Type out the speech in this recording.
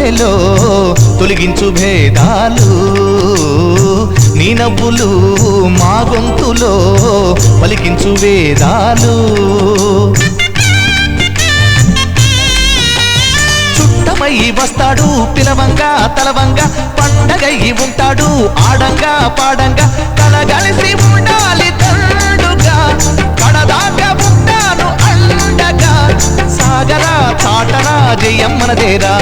పల్లెలో తొలగించు భేదాలు నీ నవ్వులు మా గొంతులో పలికించు వేదాలు చుట్టమై వస్తాడు పిలవంగా తలవంగా పండగై ఉంటాడు ఆడంగా పాడంగా కలగలిసి ఉండాలి తండుగా కడదాకా ఉంటాను అండగా సాగరా చాటరా జయమ్మనదేరా